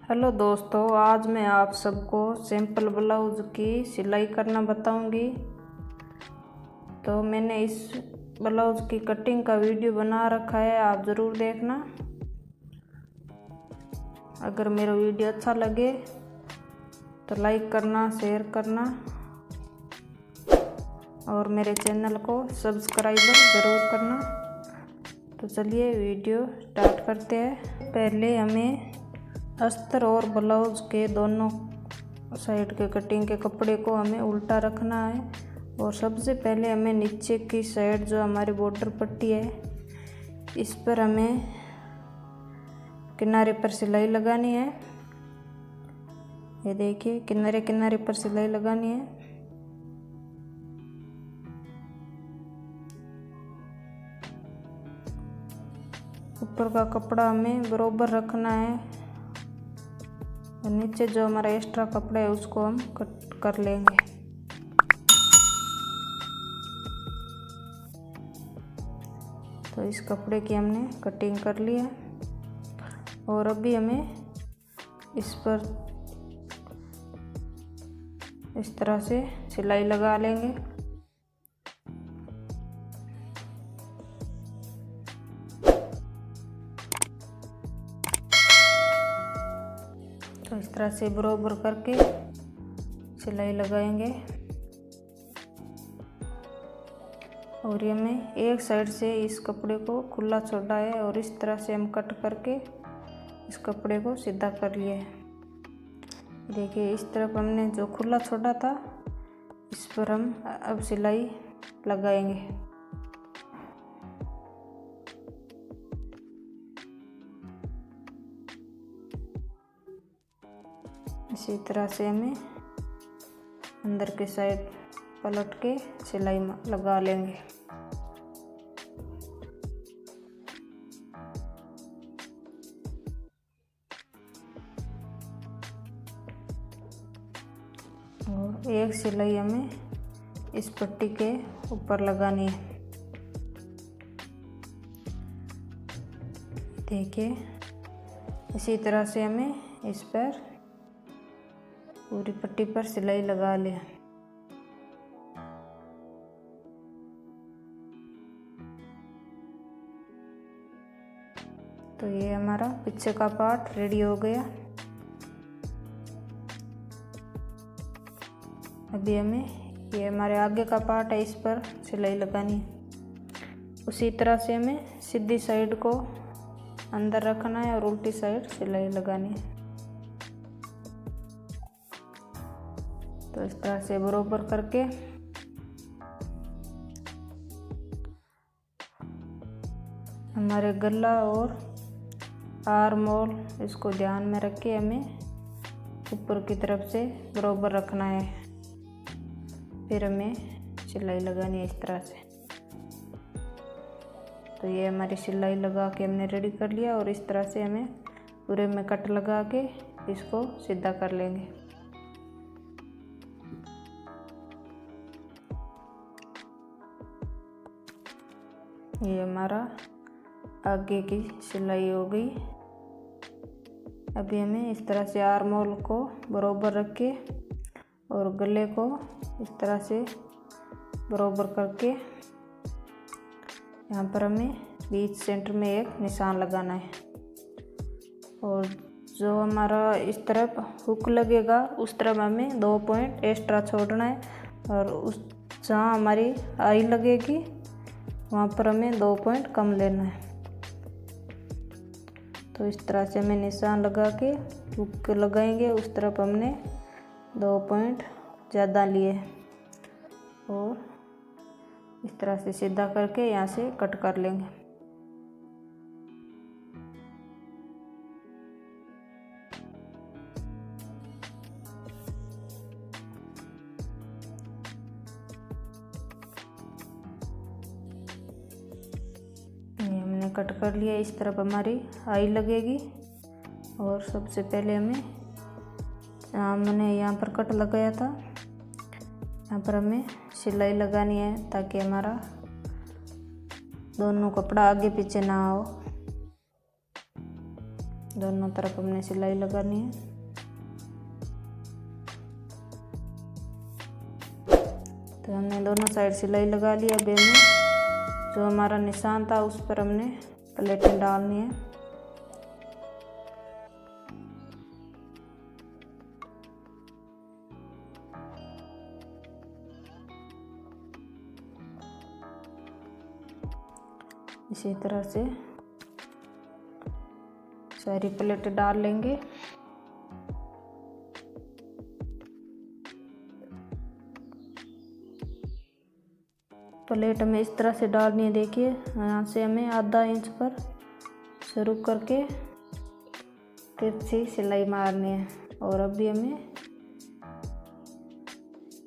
Hello दोस्तों, आज मैं आप सबको सिंपल ब्लाउज की सिलाई करना बताऊंगी। तो मैंने इस ब्लाउज की कटिंग का वीडियो बना रखा है, आप ज़रूर देखना। अगर मेरा वीडियो अच्छा लगे तो लाइक करना, शेयर करना और मेरे चैनल को सब्सक्राइब ज़रूर करना। तो चलिए वीडियो स्टार्ट करते हैं। पहले हमें अस्तर और ब्लाउज के दोनों साइड के कटिंग के कपड़े को हमें उल्टा रखना है। और सबसे पहले हमें नीचे की साइड जो हमारी बॉर्डर पट्टी है, इस पर हमें किनारे पर सिलाई लगानी है। ये देखिए, किनारे किनारे पर सिलाई लगानी है। ऊपर का कपड़ा हमें बराबर रखना है और नीचे जो हमारा एक्स्ट्रा कपड़ा है उसको हम कट कर लेंगे। तो इस कपड़े की हमने कटिंग कर ली है और अभी हमें इस पर इस तरह से सिलाई लगा लेंगे। तो इस तरह से बराबर करके सिलाई लगाएंगे और ये हमें एक साइड से इस कपड़े को खुला छोड़ा है और इस तरह से हम कट करके इस कपड़े को सीधा कर लिया है। देखिए, इस तरफ हमने जो खुला छोड़ा था इस पर हम अब सिलाई लगाएंगे। इसी तरह से हमें अंदर के साइड पलट के सिलाई लगा लेंगे। और एक सिलाई हमें इस पट्टी के ऊपर लगानी है। देखिए, इसी तरह से हमें इस पर पूरी पट्टी पर सिलाई लगा लें। तो ये हमारा पीछे का पार्ट रेडी हो गया। अभी हमें ये हमारे आगे का पार्ट है, इस पर सिलाई लगानी है। उसी तरह से हमें सीधी साइड को अंदर रखना है और उल्टी साइड सिलाई लगानी है। तो इस तरह से बराबर करके हमारे गला और आर्म होल इसको ध्यान में रख के हमें ऊपर की तरफ से बराबर रखना है। फिर हमें सिलाई लगानी है इस तरह से। तो ये हमारी सिलाई लगा के हमने रेडी कर लिया और इस तरह से हमें पूरे में कट लगा के इसको सीधा कर लेंगे। ये हमारा आगे की सिलाई हो गई। अभी हमें इस तरह से आर्म होल को बराबर रख के और गले को इस तरह से बराबर करके यहाँ पर हमें बीच सेंटर में एक निशान लगाना है। और जो हमारा इस तरफ हुक लगेगा उस तरफ हमें 2 पॉइंट एक्स्ट्रा छोड़ना है और उस जहाँ हमारी आई लगेगी वहाँ पर हमें 2 पॉइंट कम लेना है। तो इस तरह से हमें निशान लगा के हुक लगाएंगे। उस तरफ हमने 2 पॉइंट ज़्यादा लिए और इस तरह से सीधा करके यहाँ से कट कर लेंगे। कट कर लिया। इस तरफ हमारी आई लगेगी और सबसे पहले हमें हमने यहाँ पर कट लगाया था, यहाँ पर हमें सिलाई लगानी है ताकि हमारा दोनों कपड़ा आगे पीछे ना हो। दोनों तरफ हमने सिलाई लगानी है। तो हमने दोनों साइड सिलाई लगा लिया। अब हमें जो हमारा निशान था उस पर हमने प्लेटें डालनी है। इसी तरह से सारी प्लेटें डाल लेंगे। प्लेट हमें इस तरह से डालनी है। देखिए यहाँ से हमें आधा इंच पर शुरू करके तिरछी सिलाई मारनी है। और अभी हमें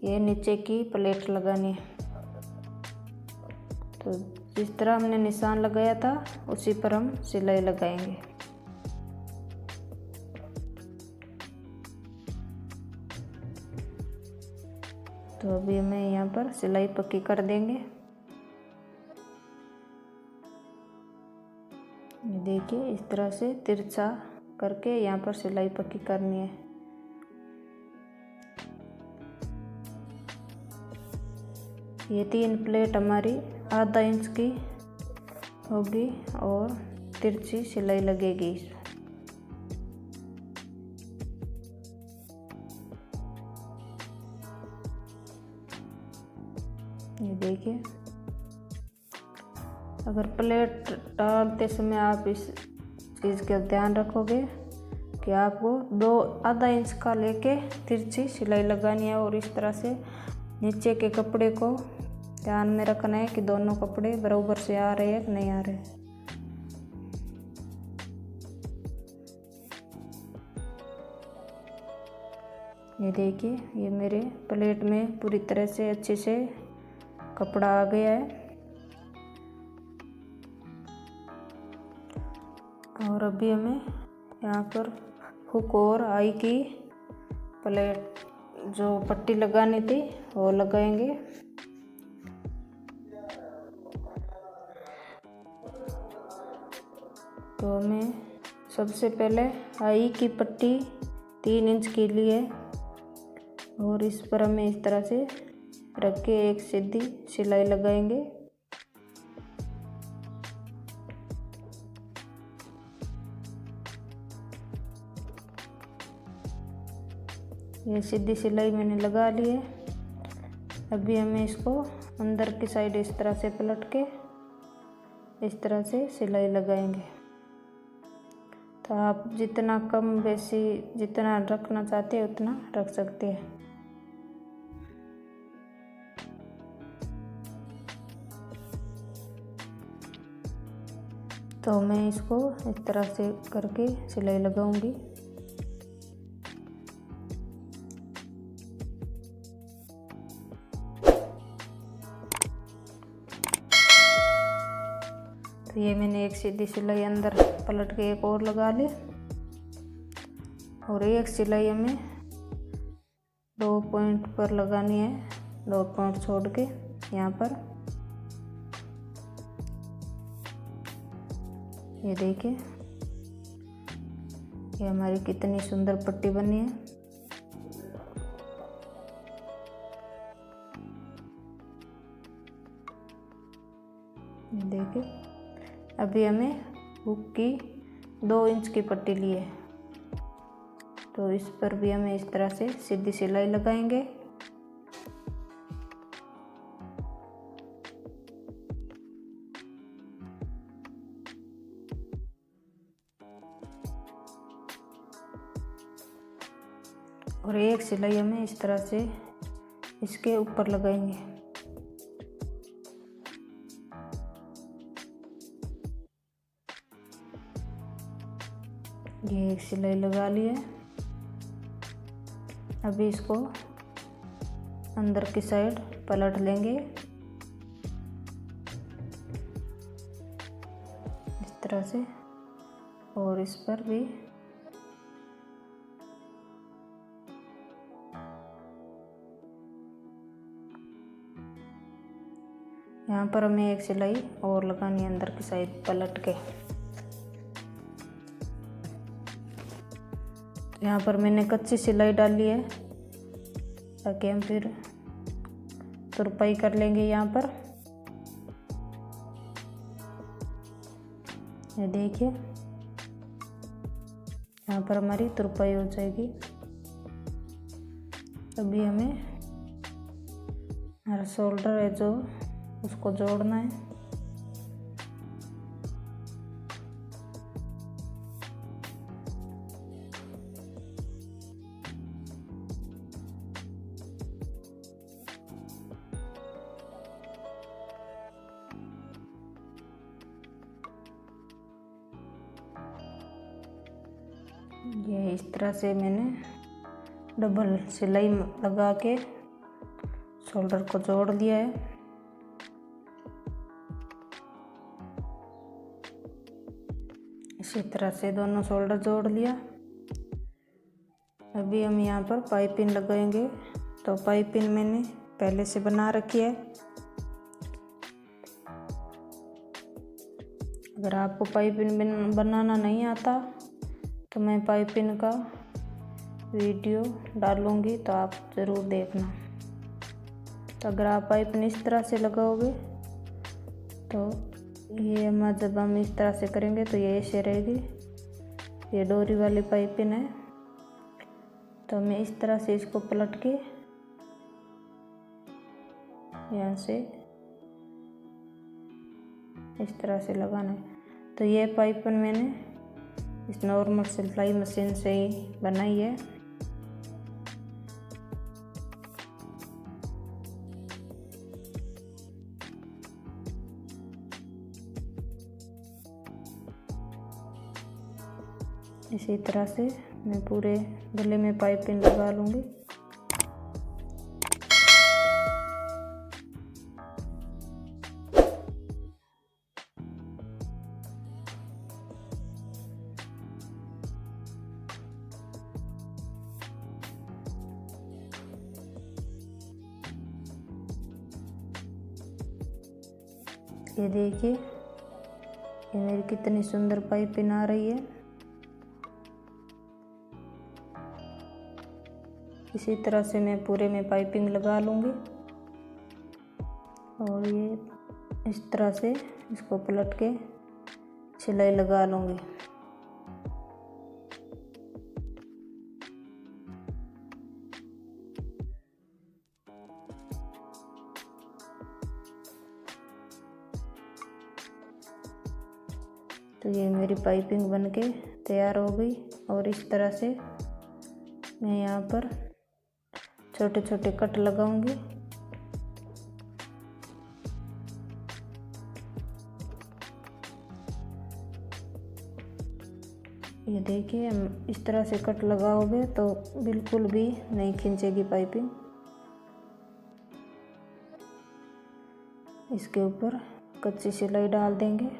ये नीचे की प्लेट लगानी है। तो जिस तरह हमने निशान लगाया था उसी पर हम सिलाई लगाएंगे। तो अभी हमें यहाँ पर सिलाई पक्की कर देंगे। ये देखिए इस तरह से तिरछा करके यहाँ पर सिलाई पक्की करनी है। ये 3 प्लेट हमारी आधा इंच की होगी और तिरछी सिलाई लगेगी। ये देखिए, अगर प्लेट डालते समय आप इस चीज़ का ध्यान रखोगे कि आपको आधा इंच का लेके तिरछी सिलाई लगानी है। और इस तरह से नीचे के कपड़े को ध्यान में रखना है कि दोनों कपड़े बराबर से आ रहे हैं कि नहीं आ रहे। ये देखिए, ये मेरे प्लेट में पूरी तरह से अच्छे से कपड़ा आ गया है। और अभी हमें यहाँ पर हुक और आई की प्लेट जो पट्टी लगानी थी वो लगाएंगे। तो हमें सबसे पहले आई की पट्टी 3 इंच की ली है और इस पर हमें इस तरह से रख के एक सीधी सिलाई लगाएंगे। ये सीधी सिलाई मैंने लगा ली है। अभी हमें इसको अंदर की साइड इस तरह से पलट के इस तरह से सिलाई लगाएंगे। तो आप जितना कम बेसी जितना रखना चाहते हैं उतना रख सकते हैं। तो मैं इसको इस तरह से करके सिलाई लगाऊंगी। तो ये मैंने एक सीधी सिलाई अंदर पलट के एक और लगा ली और एक सिलाई हमें 2 पॉइंट पर लगानी है, 2 पॉइंट छोड़ के यहाँ पर। ये देखिए, ये हमारी कितनी सुंदर पट्टी बनी है। ये देखिए, अभी हमें हुक की 2 इंच की पट्टी ली है। तो इस पर भी हमें इस तरह से सीधी सिलाई लगाएंगे। और एक सिलाई हमें इस तरह से इसके ऊपर लगाएंगे। ये एक सिलाई लगा ली है। अभी इसको अंदर की साइड पलट लेंगे इस तरह से। और इस पर भी यहाँ पर हमें एक सिलाई और लगानी है अंदर की साइड पलट के। यहाँ पर मैंने कच्ची सिलाई डाली है ताकि हम फिर तुरपाई कर लेंगे। यहाँ पर ये देखिए, यहाँ पर हमारी तुरपाई हो जाएगी। अभी हमें हमारा शोल्डर है जो उसको जोड़ना है। ये इस तरह से मैंने डबल सिलाई लगा के शोल्डर को जोड़ दिया है। इसी तरह से दोनों शोल्डर जोड़ लिया। अभी हम यहाँ पर पाइपिंग लगाएंगे। तो पाइपिंग मैंने पहले से बना रखी है। अगर आपको पाइपिंग बनाना नहीं आता तो मैं पाइपिंग का वीडियो डालूंगी, तो आप ज़रूर देखना। तो अगर आप पाइपिंग इस तरह से लगाओगे तो ये जब हम इस तरह से करेंगे तो ये ऐसे रहेगी। ये डोरी वाली पाइपिंग है। तो मैं इस तरह से इसको पलट के यहाँ से इस तरह से लगाना है। तो ये पाइपिंग मैंने इस नॉर्मल सिलाई मशीन से ही बनाई है। इसी तरह से मैं पूरे गले में पाइपिंग लगा लूँगी। ये देखिए, ये मेरी कितनी सुंदर पाइपिंग आ रही है। इसी तरह से मैं पूरे में पाइपिंग लगा लूँगी और ये इस तरह से इसको पलट के सिलाई लगा लूँगी। तो ये मेरी पाइपिंग बनके तैयार हो गई। और इस तरह से मैं यहाँ पर छोटे छोटे कट लगाऊंगी। ये देखिए, हम इस तरह से कट लगाओगे तो बिल्कुल भी नहीं खींचेगी पाइपिंग। इसके ऊपर कच्ची सिलाई डाल देंगे।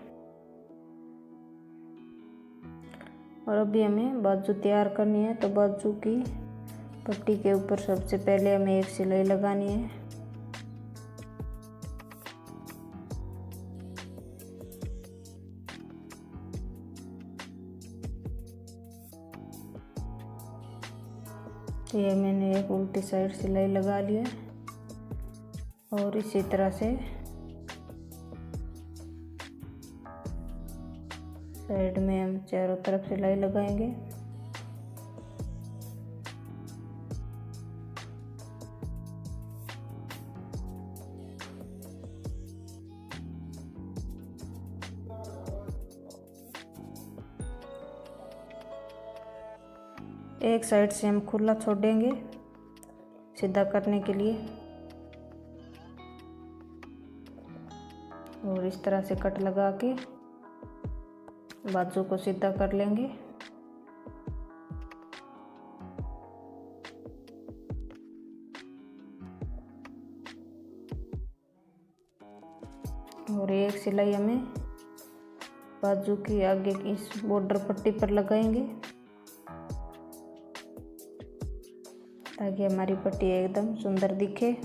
और अभी हमें बाजू तैयार करनी है। तो बाजू की पट्टी के ऊपर सबसे पहले हमें एक सिलाई लगानी है। तो ये मैंने एक उल्टी साइड सिलाई लगा ली है। और इसी तरह से साइड में हम चारों तरफ सिलाई लगाएंगे। एक साइड से हम खुला छोड़ेंगे सीधा करने के लिए। और इस तरह से कट लगा के बाजू को सीधा कर लेंगे। और एक सिलाई हमें बाजू की आगे की इस बॉर्डर पट्टी पर लगाएंगे ताकि हमारी पट्टी एकदम सुंदर दिखे।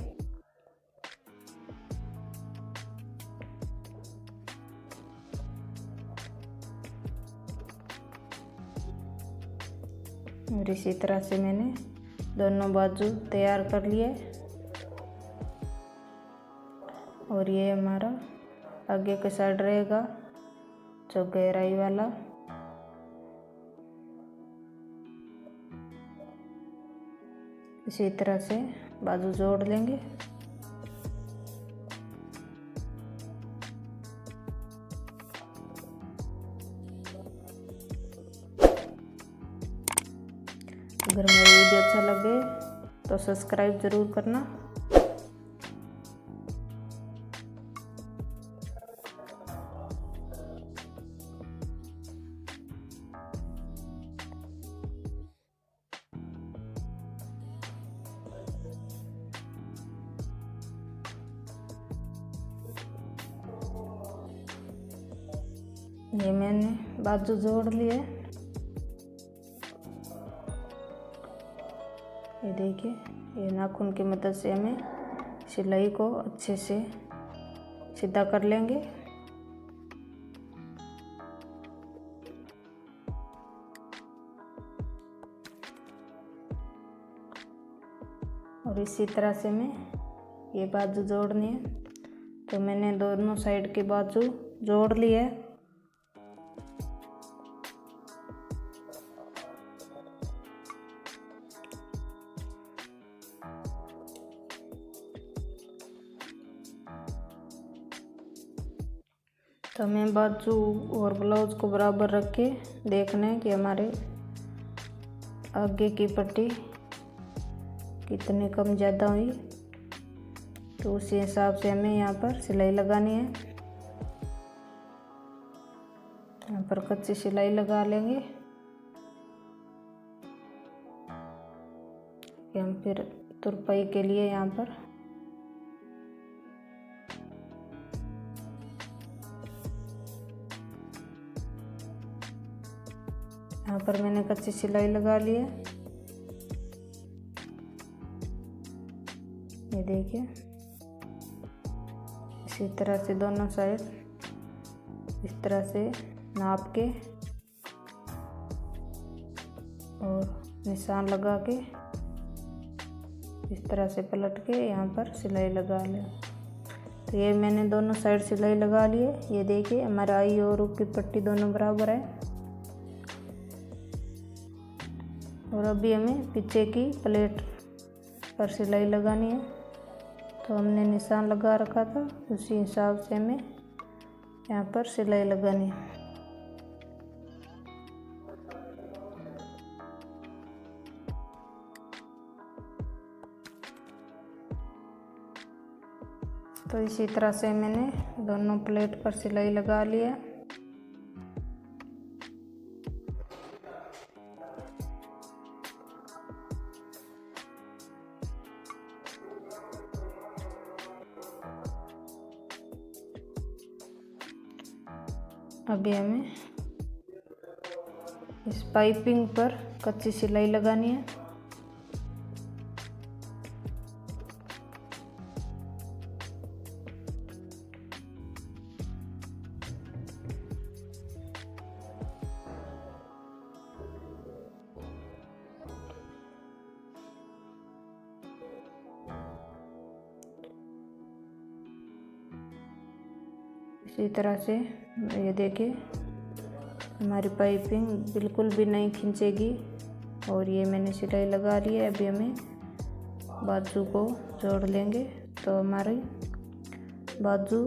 और इसी तरह से मैंने दोनों बाजू तैयार कर लिए। और ये हमारा आगे के साइड रहेगा जो गहराई वाला। इसी तरह से बाजू जोड़ लेंगे। अगर मेरा वीडियो अच्छा लगे तो सब्सक्राइब ज़रूर करना। ये मैंने बाजू जोड़ लिए। ये देखिए, ये नाखून की मदद से हमें सिलाई को अच्छे से सीधा कर लेंगे। और इसी तरह से मैं ये बाजू जोड़नी है। तो मैंने दोनों साइड के बाजू जोड़ ली है। तो हमें बाजू और ब्लाउज को बराबर रख के देखना है कि हमारे आगे की पट्टी कितनी कम ज़्यादा हुई। तो उसी हिसाब से हमें यहाँ पर सिलाई लगानी है। यहाँ पर कच्ची सिलाई लगा लेंगे कि हम फिर तुरपाई के लिए यहाँ पर मैंने कच्ची सिलाई लगा ली है। ये देखिए, इसी तरह से दोनों साइड इस तरह से नाप के और निशान लगा के इस तरह से पलट के यहाँ पर सिलाई लगा लें। तो ये मैंने दोनों साइड सिलाई लगा ली है। ये देखिए, हमारा आई और ऊपर की पट्टी दोनों बराबर है। और अभी हमें पीछे की प्लेट पर सिलाई लगानी है। तो हमने निशान लगा रखा था, उसी हिसाब से हमें यहाँ पर सिलाई लगानी है। तो इसी तरह से मैंने दोनों प्लेट पर सिलाई लगा ली है। अभी हमें इस पाइपिंग पर कच्ची सिलाई लगानी है। इसी तरह से ये देखिए, हमारी पाइपिंग बिल्कुल भी नहीं खींचेगी। और ये मैंने सिलाई लगा ली है। अभी हमें बाजू को जोड़ लेंगे। तो हमारी बाजू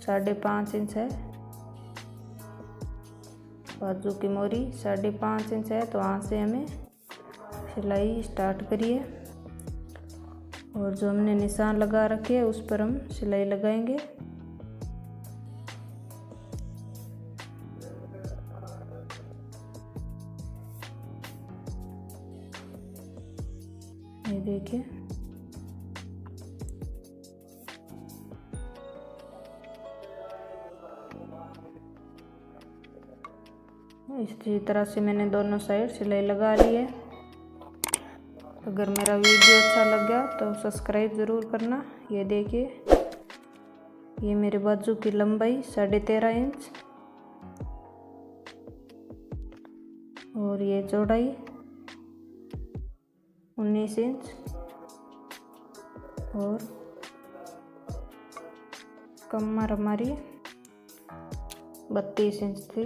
5.5 इंच है, बाजू की मोरी 5.5 इंच है। तो वहाँ से हमें सिलाई स्टार्ट करिए और जो हमने निशान लगा रखे है उस पर हम सिलाई लगाएंगे। ये देखिए, इसी तरह से मैंने दोनों साइड सिलाई लगा ली है। अगर मेरा वीडियो अच्छा लग गया तो सब्सक्राइब ज़रूर करना। ये देखिए, ये मेरे बाजू की लंबाई 13.5 इंच और ये चौड़ाई 19 इंच और कमर हमारी 32 इंच थी।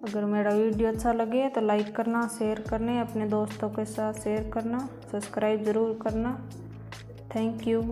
अगर मेरा वीडियो अच्छा लगे तो लाइक करना, शेयर करना, अपने दोस्तों के साथ शेयर करना, सब्सक्राइब ज़रूर करना। Thank you.